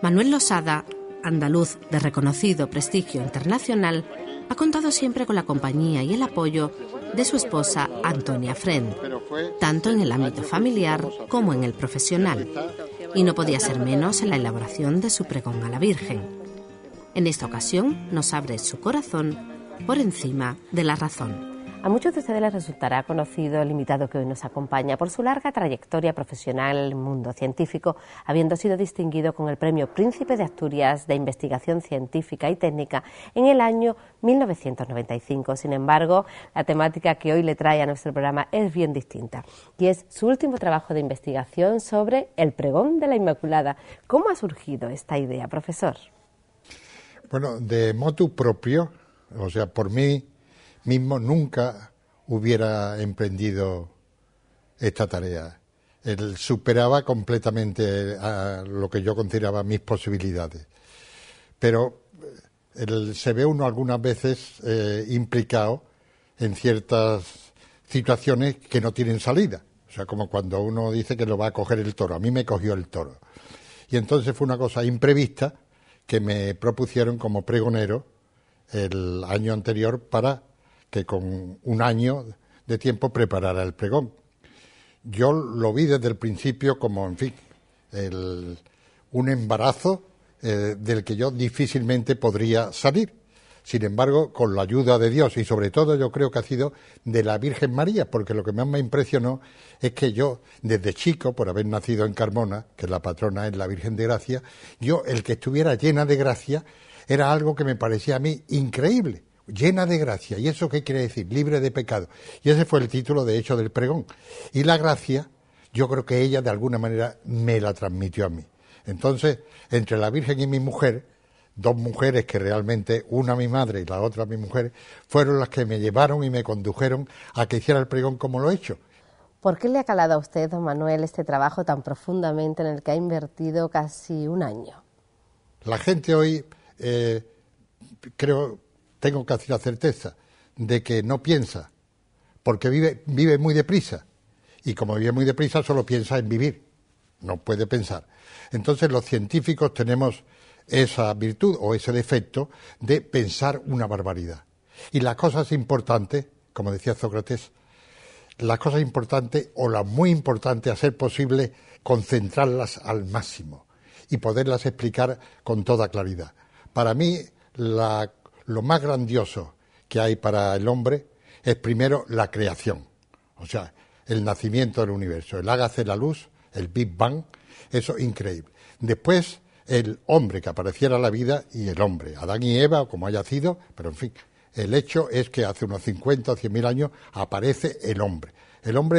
Manuel Losada, andaluz de reconocido prestigio internacional, ha contado siempre con la compañía y el apoyo de su esposa Antonia Friend, tanto en el ámbito familiar como en el profesional, y no podía ser menos en la elaboración de su pregón a la Virgen. En esta ocasión nos abre su corazón por encima de la razón. A muchos de ustedes les resultará conocido el invitado que hoy nos acompaña por su larga trayectoria profesional en el mundo científico, habiendo sido distinguido con el Premio Príncipe de Asturias de Investigación Científica y Técnica en el año 1995. Sin embargo, la temática que hoy le trae a nuestro programa es bien distinta, y es su último trabajo de investigación sobre el pregón de la Inmaculada. ¿Cómo ha surgido esta idea, profesor? Bueno, de motu propio, o sea, por mí mismo nunca hubiera emprendido esta tarea. Él superaba completamente a lo que yo consideraba mis posibilidades. Pero se ve uno algunas veces implicado en ciertas situaciones que no tienen salida. O sea, como cuando uno dice que lo va a coger el toro. A mí me cogió el toro. Y entonces fue una cosa imprevista que me propusieron como pregonero el año anterior para que con un año de tiempo preparara el pregón. Yo lo vi desde el principio como, en fin, un embarazo del que yo difícilmente podría salir. Sin embargo, con la ayuda de Dios y sobre todo yo creo que ha sido de la Virgen María, porque lo que más me impresionó es que yo, desde chico, por haber nacido en Carmona, que la patrona es la Virgen de Gracia, yo, el que estuviera llena de gracia, era algo que me parecía a mí increíble. Llena de gracia. ¿Y eso qué quiere decir? Libre de pecado. Y ese fue el título, de hecho, del pregón. Y la gracia, yo creo que ella, de alguna manera, me la transmitió a mí. Entonces, entre la Virgen y mi mujer, dos mujeres que realmente, una mi madre y la otra mi mujer, fueron las que me llevaron y me condujeron a que hiciera el pregón como lo he hecho. ¿Por qué le ha calado a usted, don Manuel, este trabajo tan profundamente en el que ha invertido casi un año? La gente hoy, tengo casi la certeza de que no piensa, porque vive muy deprisa, y como vive muy deprisa solo piensa en vivir, no puede pensar. Entonces los científicos tenemos esa virtud o ese defecto de pensar una barbaridad. Y las cosas importantes, como decía Sócrates, las cosas importantes o las muy importantes, a ser posible, concentrarlas al máximo y poderlas explicar con toda claridad. Para mí, lo más grandioso que hay para el hombre es primero la creación, o sea, el nacimiento del universo, el hágase la luz, el Big Bang, eso increíble. Después, el hombre, que apareciera la vida, y el hombre, Adán y Eva, o como haya sido, pero en fin, el hecho es que hace unos 50 o 100.000 años aparece el hombre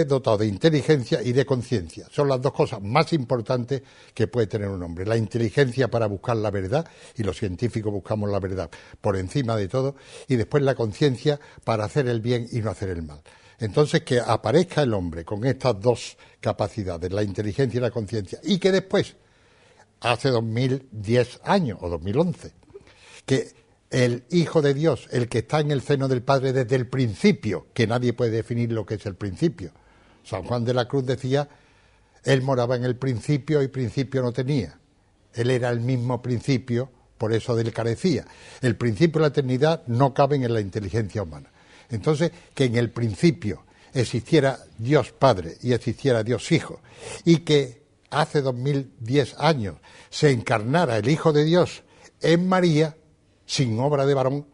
dotado de inteligencia y de conciencia. Son las dos cosas más importantes que puede tener un hombre. La inteligencia para buscar la verdad, y los científicos buscamos la verdad por encima de todo, y después la conciencia para hacer el bien y no hacer el mal. Entonces, que aparezca el hombre con estas dos capacidades, la inteligencia y la conciencia, y que después, hace 2010 años, o 2011, que el Hijo de Dios, el que está en el seno del Padre desde el principio, que nadie puede definir lo que es el principio. San Juan de la Cruz decía, él moraba en el principio y principio no tenía. Él era el mismo principio, por eso de él carecía. El principio de la eternidad no caben en la inteligencia humana. Entonces, que en el principio existiera Dios Padre y existiera Dios Hijo, y que hace 2010 años se encarnara el Hijo de Dios en María, sin obra de varón,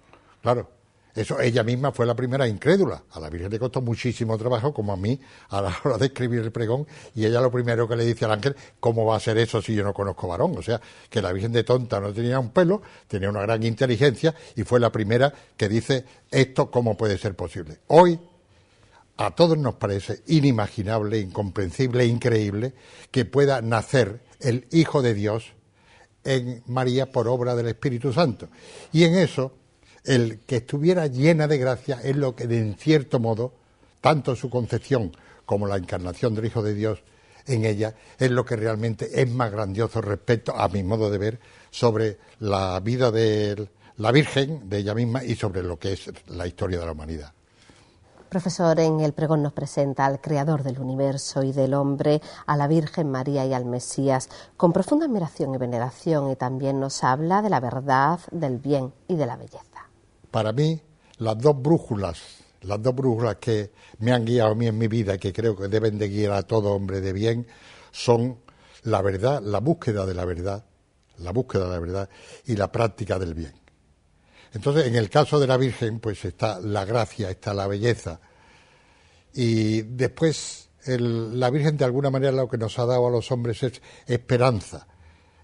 claro, eso ella misma fue la primera incrédula. A la Virgen le costó muchísimo trabajo, como a mí, a la hora de escribir el pregón, y ella lo primero que le dice al ángel, ¿cómo va a ser eso si yo no conozco varón? O sea, que la Virgen de tonta no tenía un pelo, tenía una gran inteligencia, y fue la primera que dice, ¿esto cómo puede ser posible? Hoy, a todos nos parece inimaginable, incomprensible, increíble, que pueda nacer el Hijo de Dios en María por obra del Espíritu Santo. Y en eso, el que estuviera llena de gracia es lo que, en cierto modo, tanto su concepción como la encarnación del Hijo de Dios en ella, es lo que realmente es más grandioso respecto, a mi modo de ver, sobre la vida de la Virgen, de ella misma, y sobre lo que es la historia de la humanidad. Profesor, en el pregón nos presenta al Creador del universo y del hombre, a la Virgen María y al Mesías, con profunda admiración y veneración, y también nos habla de la verdad, del bien y de la belleza. Para mí, las dos brújulas que me han guiado a mí en mi vida y que creo que deben de guiar a todo hombre de bien, son la verdad, la búsqueda de la verdad y la práctica del bien. Entonces, en el caso de la Virgen, pues está la gracia, está la belleza. Y después, la Virgen, de alguna manera, lo que nos ha dado a los hombres es esperanza.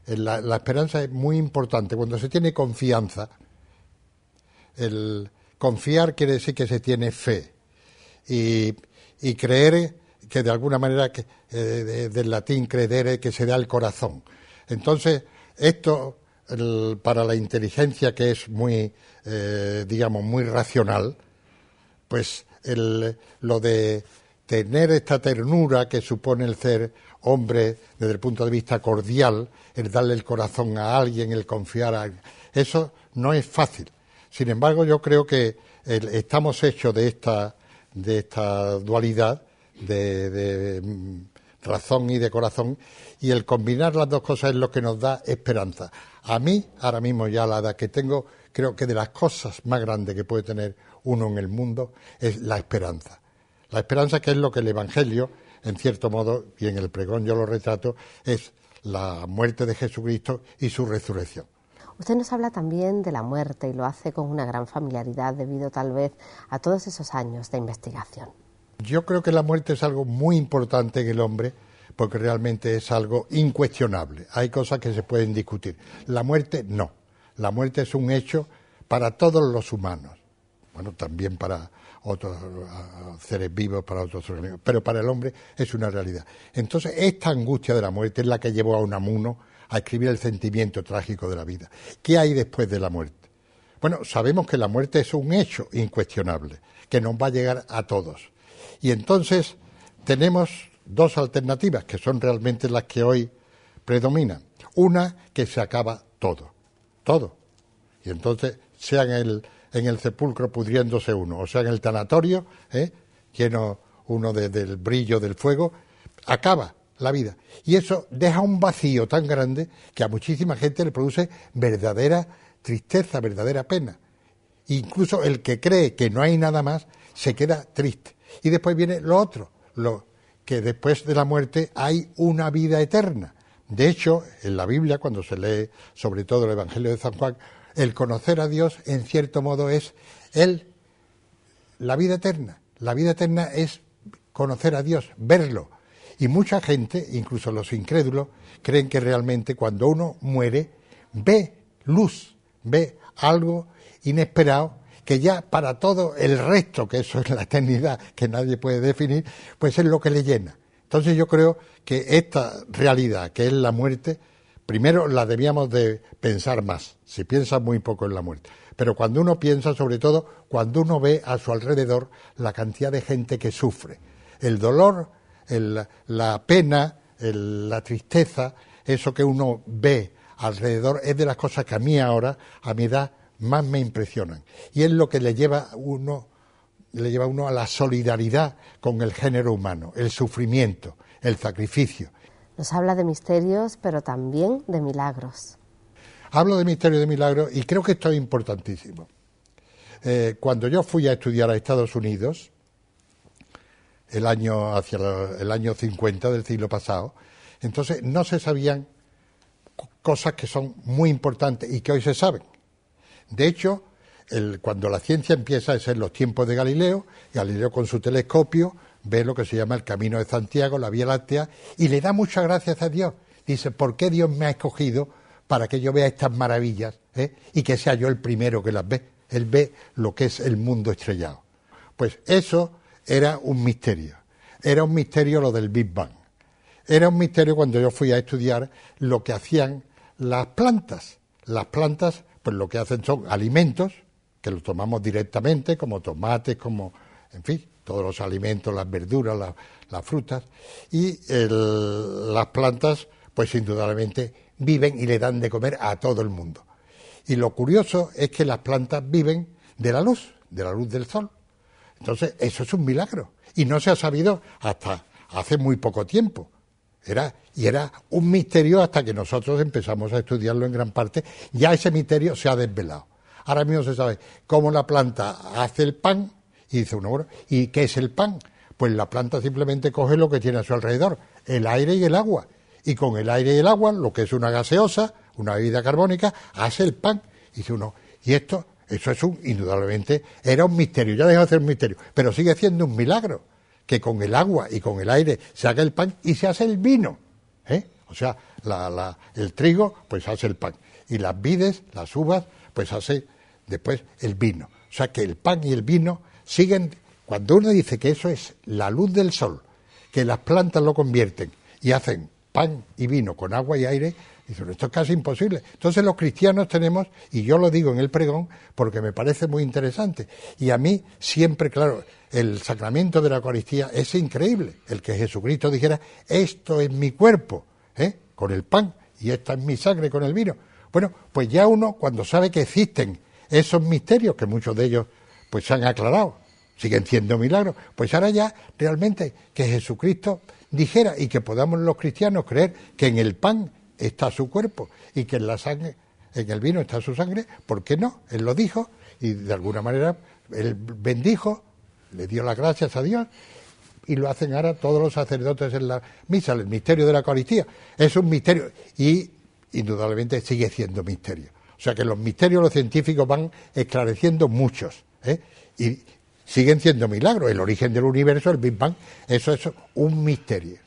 La esperanza es muy importante. Cuando se tiene confianza, el confiar quiere decir que se tiene fe. Y creer, que de alguna manera, del latín credere, que se da el corazón. Entonces, esto, para la inteligencia, que es muy, muy racional, pues lo de tener esta ternura que supone el ser hombre desde el punto de vista cordial, el darle el corazón a alguien, el confiar eso no es fácil. Sin embargo, yo creo que estamos hechos de esta dualidad de razón y de corazón, y el combinar las dos cosas es lo que nos da esperanza. A mí, ahora mismo, ya a la edad que tengo, creo que de las cosas más grandes que puede tener uno en el mundo es la esperanza. La esperanza, que es lo que el Evangelio, en cierto modo, y en el pregón yo lo retrato, es la muerte de Jesucristo y su resurrección. Usted nos habla también de la muerte y lo hace con una gran familiaridad debido tal vez a todos esos años de investigación. Yo creo que la muerte es algo muy importante en el hombre, porque realmente es algo incuestionable. Hay cosas que se pueden discutir. La muerte no. La muerte es un hecho para todos los humanos. Bueno, también para otros seres vivos, para otros organismos, pero para el hombre es una realidad. Entonces, esta angustia de la muerte es la que llevó a Unamuno a escribir el sentimiento trágico de la vida. ¿Qué hay después de la muerte? Bueno, sabemos que la muerte es un hecho incuestionable, que nos va a llegar a todos. Y entonces tenemos dos alternativas, que son realmente las que hoy predominan. Una, que se acaba todo. Y entonces, sea en el sepulcro pudriéndose uno, o sea en el tanatorio, lleno uno del brillo del fuego, acaba la vida. Y eso deja un vacío tan grande que a muchísima gente le produce verdadera tristeza, verdadera pena. Incluso el que cree que no hay nada más se queda triste. Y después viene lo otro, que después de la muerte hay una vida eterna. De hecho, en la Biblia, cuando se lee sobre todo el Evangelio de San Juan, el conocer a Dios, en cierto modo, es la vida eterna. La vida eterna es conocer a Dios, verlo. Y mucha gente, incluso los incrédulos, creen que realmente cuando uno muere, ve luz, ve algo inesperado, que ya para todo el resto, que eso es la eternidad, que nadie puede definir, pues es lo que le llena. Entonces yo creo que esta realidad, que es la muerte, primero la debíamos de pensar más. Se piensa muy poco en la muerte. Pero cuando uno piensa, sobre todo, cuando uno ve a su alrededor la cantidad de gente que sufre. El dolor, la pena, la tristeza, eso que uno ve alrededor, es de las cosas que a mí ahora, a mi edad, más me impresionan. Y es lo que le lleva a uno a la solidaridad con el género humano, el sufrimiento, el sacrificio. Nos habla de misterios, pero también de milagros. Hablo de misterios y de milagros y creo que esto es importantísimo. Cuando yo fui a estudiar a Estados Unidos, hacia el año 50 del siglo pasado, entonces no se sabían cosas que son muy importantes y que hoy se saben. De hecho, cuando la ciencia empieza a ser los tiempos de Galileo con su telescopio ve lo que se llama el Camino de Santiago, la Vía Láctea, y le da muchas gracias a Dios. Dice, ¿por qué Dios me ha escogido para que yo vea estas maravillas y que sea yo el primero que las ve? Él ve lo que es el mundo estrellado. Pues eso era un misterio. Era un misterio lo del Big Bang. Era un misterio cuando yo fui a estudiar lo que hacían las plantas. Las plantas, pues lo que hacen son alimentos, que los tomamos directamente, como tomates, como, en fin, todos los alimentos, las verduras, las frutas, y las plantas, pues indudablemente viven y le dan de comer a todo el mundo. Y lo curioso es que las plantas viven de la luz del sol. Entonces, eso es un milagro. Y no se ha sabido hasta hace muy poco tiempo. Era un misterio hasta que nosotros empezamos a estudiarlo en gran parte. Ya ese misterio se ha desvelado. Ahora mismo se sabe cómo la planta hace el pan y dice uno, bueno, ¿y qué es el pan? Pues la planta simplemente coge lo que tiene a su alrededor, el aire y el agua. Y con el aire y el agua, lo que es una gaseosa, una bebida carbónica, hace el pan. Y dice uno, y eso es indudablemente, era un misterio, ya dejó de ser un misterio, pero sigue siendo un milagro, que con el agua y con el aire se haga el pan y se hace el vino, ¿eh? O sea, el trigo, pues hace el pan, y las vides, las uvas, pues hace después el vino. O sea, que el pan y el vino siguen, cuando uno dice que eso es la luz del sol, que las plantas lo convierten y hacen pan y vino con agua y aire, dicen, esto es casi imposible. Entonces los cristianos tenemos, y yo lo digo en el pregón porque me parece muy interesante, y a mí siempre, claro, el sacramento de la Eucaristía es increíble, el que Jesucristo dijera, esto es mi cuerpo, con el pan, y esta es mi sangre con el vino. Bueno, pues ya uno, cuando sabe que existen esos misterios, que muchos de ellos pues se han aclarado, siguen siendo milagros, pues ahora ya realmente que Jesucristo dijera y que podamos los cristianos creer que en el pan está su cuerpo y que en la sangre, en el vino está su sangre, ¿por qué no? Él lo dijo y de alguna manera él bendijo, le dio las gracias a Dios y lo hacen ahora todos los sacerdotes en la misa, el misterio de la Eucaristía. Es un misterio y indudablemente sigue siendo misterio. O sea que los misterios los científicos van esclareciendo muchos, y siguen siendo milagros. El origen del universo, el Big Bang, eso es un misterio,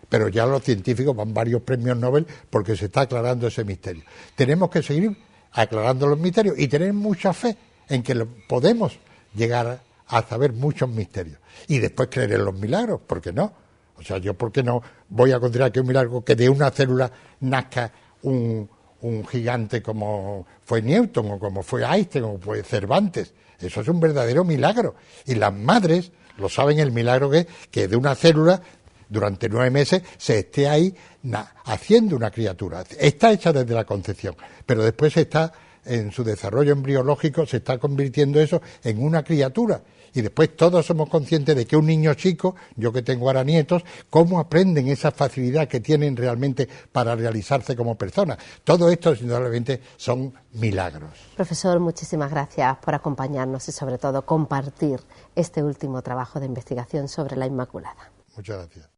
pero ya los científicos van varios premios Nobel porque se está aclarando ese misterio. Tenemos que seguir aclarando los misterios y tener mucha fe en que podemos llegar a saber muchos misterios y después creer en los milagros, ¿por qué no? O sea, yo ¿por qué no voy a considerar que es un milagro que de una célula nazca un gigante como fue Newton o como fue Einstein o fue Cervantes? Eso es un verdadero milagro. Y las madres lo saben el milagro que de una célula durante 9 meses se esté ahí haciendo una criatura. Está hecha desde la concepción, pero después está en su desarrollo embriológico, se está convirtiendo eso en una criatura. Y después todos somos conscientes de que un niño chico, yo que tengo ahora nietos, cómo aprenden esa facilidad que tienen realmente para realizarse como personas. Todo esto, indudablemente, son milagros. Profesor, muchísimas gracias por acompañarnos y sobre todo compartir este último trabajo de investigación sobre la Inmaculada. Muchas gracias.